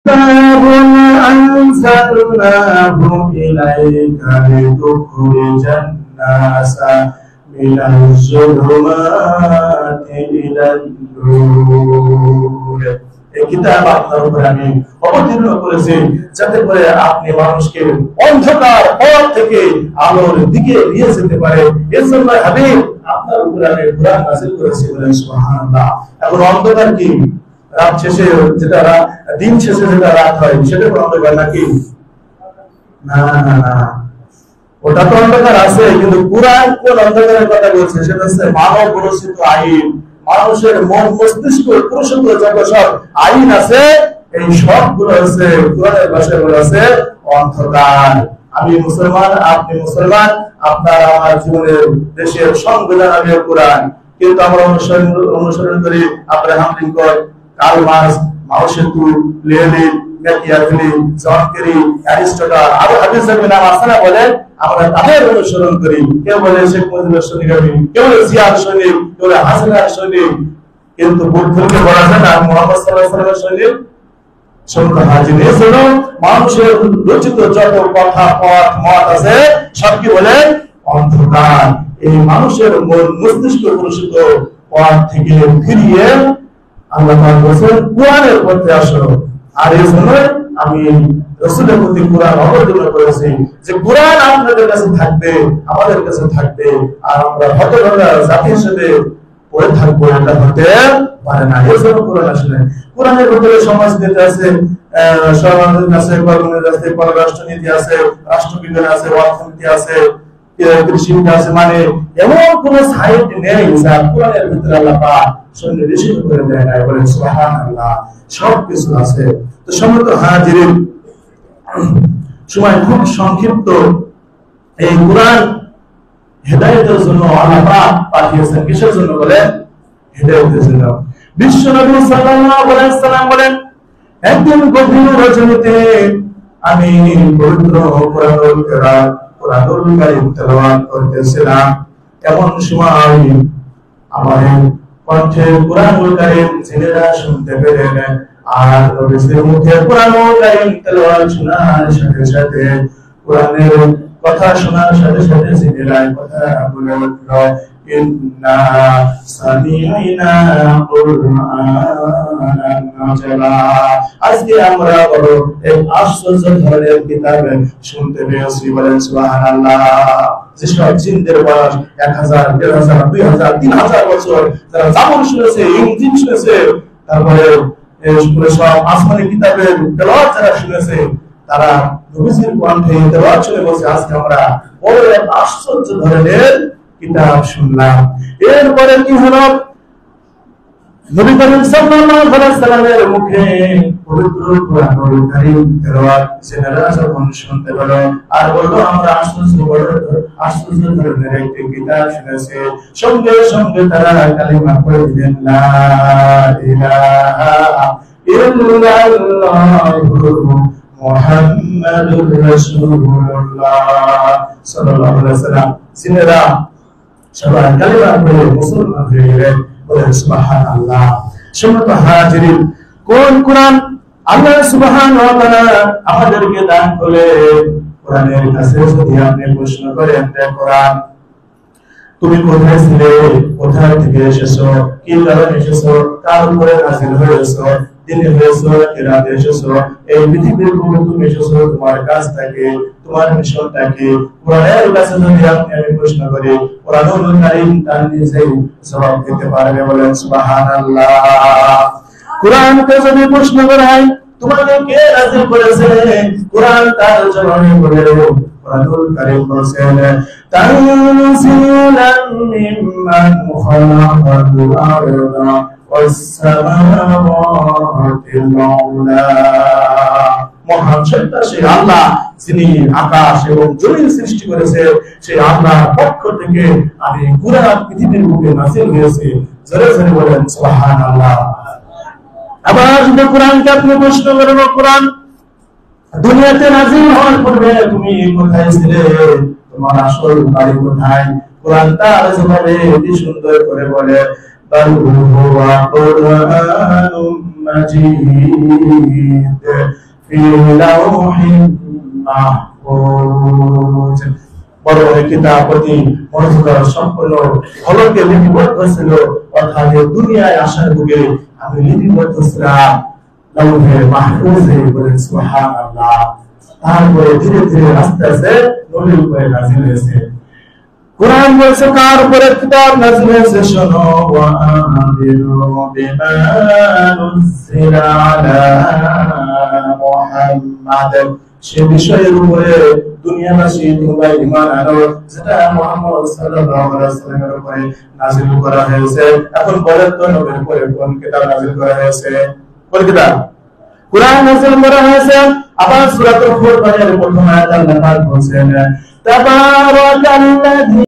كتاب أنزلناه إليك لتخرج الناس من الظلمات إلى النور। এই কিতাব আপনার উপরে আমি অবতীর্ণ করেছি যাতে করে আপনি মানুষকে অন্ধকার পথ থেকে আলোর দিকে নিয়ে যেতে পারে। এর জন্য হাবিব আপনার উপরে আমি কোরআন নাযিল করেছি, বলেন সুবহানাল্লাহ। এখন অন্ধকার কি? রাত শেষে যেটা দিন শেষে যেটা রাত হয় সেটা কোন অন্ধকার নাকি? না না না, ওটা তো অন্ধকার আছে, কিন্তু কুরআন কোন অন্ধকারের কথা বলছে সেটা হচ্ছে মানব রচিত আইন। মানুষের মন মস্তিষ্ক পুরুষত্ব যত সব আইন আছে এই সবগুলো হচ্ছে কুরআনের ভাষায় বলা আছে অন্ধকার। আমি মুসলমান, আপনি মুসলমান, আপনার আমার জীবনের দেশের সংবিধান আমি কোরআন, কিন্তু আমরা অনুসরণ করি Abraham Lincoln, curl Marx, Mao সেতু, Lenin, Machiavelli, John Kerry, Aristotle, আরো হাদিসের নাম আছে না, বলেন আমরা তাদের অনুসরণ করি। কেউ বলে শেখ মুজিবুর সৈনিক, কেউ বলে জিয়ার সৈনিক, কেউ বলে হাসিনার সৈনিক, কিন্তু বুদ্ধকে বলা যায় না মুহাম্মদ সাল্লাল্লাহু আলাইহি ওয়াসাল্লামের সৈনিক। সংখ্যা হাজির এজন্য মানুষের রচিত যত কথা পথ মত আছে সব কি বলেন অন্ধকার। এই মানুষের মন মস্তিষ্ক পুরুষিত পথ থেকে ফিরিয়ে আল্লাহ পাক বলেন কুরআনের পথে আসো। আর এই জন্য আমি রাসূলের প্রতি কুরআন অবতীর্ণ করেছি যে কুরআন আপনাদের কাছে থাকবে, আমাদের কাছে থাকবে, আর আমরা হতভাগা জাতি হিসেবে পড়ে থাকবো, এটা হতে পারে না। এই জন্য কুরআন আসলে কুরআনের ভিতরে সমাজনীতি আছে, সমাজনীতি আছে, কর্মনীতি আছে, পররাষ্ট্রনীতি আছে, রাষ্ট্রবিজ্ঞান আছে, অর্থনীতি আছে, কৃষি আছে, মানে এমন কোন সাইড নেই যা কুরআনের ভিতরে আল্লাহ পাক সন্নিবেশিত করে দেয় না। বলেন সুবহানাল্লাহ, সবকিছু আছে। তো সম্মানিত হাজিরিন, সময় খুব সংক্ষিপ্ত। এই কুরআন হেদায়েতের জন্য আল্লাহ পাক পাঠিয়েছেন। কিসের জন্য বলেন? হেদায়েতের জন্য। বিশ্ব নবী সাল্লাল্লাহু আলাইহি ওয়াসাল্লাম বলেন, একদিন গভীর রজনীতে আমি পবিত্র কুরআনুল কারীম তেলাওয়াত করতেছিলাম। এমন সময় আমার কণ্ঠে কুরআনুল কারীম ছেলেরা শুনতে পেলেন, আর নবীর মুখে কুরআনুল কারীম তেলাওয়াত শোনার সাথে সাথে, কুরআনের কথা শোনার সাথে সাথে ছেলেরা কথা বলে উঠল, ইন্না সামি'না কুরআনান আজাবা। আজকে আমরা বড় এক আশ্চর্য ধরনের কিতাব শুনতে পেয়েছি। বলেন সুবহানাল্লাহ। যেসব জিনদের বয়স 1000, 1500, 2000, 3000 বছর, যারা জাবর শুনেছে, ইনজিল শুনেছে, তারপরে সব আসমানি কিতাবের তেলাওয়াত যারা শুনেছে, তারা নবীজির কণ্ঠে তেলাওয়াত শুনে বলছে আজকে আমরা বড় এক আশ্চর্য ধরনের কিতাব শুনলাম। এরপরে কি হলো? নবী করিম সাল্লাল্লাহু আলাইহি ওয়াসাল্লামের মুখে পবিত্র কুরআনুল কারীম তেলাওয়াত ছেলেরা যখন শুনতে পেল আর বলল আমরা আশ্চর্য ধরনের একটি কিতাব শুনেছি, সঙ্গে সঙ্গে তারা কালিমা পড়ে দিলেন, লা ইলাহা ইল্লাল্লাহু মুহাম্মাদুর রাসূলুল্লাহ সাল্লাল্লাহু আলাইহি ওয়াসাল্লাম। ছেলেরা সবাই কালিমা পড়ে মুসলমান হয়ে গেলেন। বলেন সুবহানাল্লাহ। সম্মানিত হাজিরিন, কোন কুরআন আল্লাহ সুবহানাহু ওয়া তাআলা আমাদেরকে দান করে। কুরআনের কাছে যদি আপনি প্রশ্ন করেন, কুরআন তুমি কোথায় ছিলে, কোথা থেকে এসেছো, কি কারণে এসেছো, কার উপরে নাযিল হয়েছো, দিনে হয়েছো নাকি রাতে এসেছো, এই পৃথিবীর বুকে তুমি এসেছো তোমার কাজটা কি, তোমার মিশনটা কি। কুরআনের কাছে যদি আমি প্রশ্ন করি, কুরআনুল কারীম তার নিজেই জবাব দিতে পারবে। বলেন সুবহানাল্লাহ। কুরআনকে যদি প্রশ্ন করা হয় তোমাকে কে নাযিল করেছে, কুরআন তার জবাবে বলে কুরআনুল কারীম বলেছেন, তানজিলাম মিম্মান খালাকাল আরদা ওয়াস সামাওয়াতিল উলা। মহান সত্তা সেই আল্লাহ যিনি আকাশ এবং জমিন সৃষ্টি করেছে, সেই আল্লাহর পক্ষ থেকে আমি কুরআন পৃথিবীর বুকে নাযিল হয়েছে। জোরে জোরে বলেন সুবহানাল্লাহ। আবার যদি কুরআনকে আপনি প্রশ্ন করেন, কুরআন দুনিয়াতে নাযিল হওয়ার পূর্বে তুমি কোথায় ছিলে, তোমার আসল বাড়ি কোথায়, কুরআন তার জবাবে অতি সুন্দর করে বলে, بل هو قرآن مجيد في لوح محفوظ বড় কিতাব অতি মনোযোগ সম্পন্ন ফলকে লিপিবদ্ধ ছিল অর্থাৎ দুনিয়ায় আসার পূর্বে আমি লিপিবদ্ধ ছিলাম লাউহে মাহফুজে বলে সুবহানাল্লাহ। তারপরে ধীরে ধীরে আস্তে আস্তে নবীর উপরে নাযিল হয়েছে। কুরআন বলছে কার উপরে কিতাব নাযিল হয়েছে শোনো, ওয়া আমিনু বিমা নুজিলা আলা মুহাম্মাদ, সে বিষয়ের উপরে দুনিয়াবাসী তোমরা ঈমান আনো যেটা মুহাম্মদ সাল্লাল্লাহু আলাইহি ওয়াসাল্লামের উপরে নাযিল করা হয়েছে। এখন বলেন তো নবীর উপরে কোন কিতাব নাযিল করা হয়েছে? কোন কিতাব? কুরআন নাযিল করা হয়েছে। আবার সূরাতুল ফুরকানের প্রথম আয়াত আল্লাহ পাক বলেন তাবারাকাল্লাযী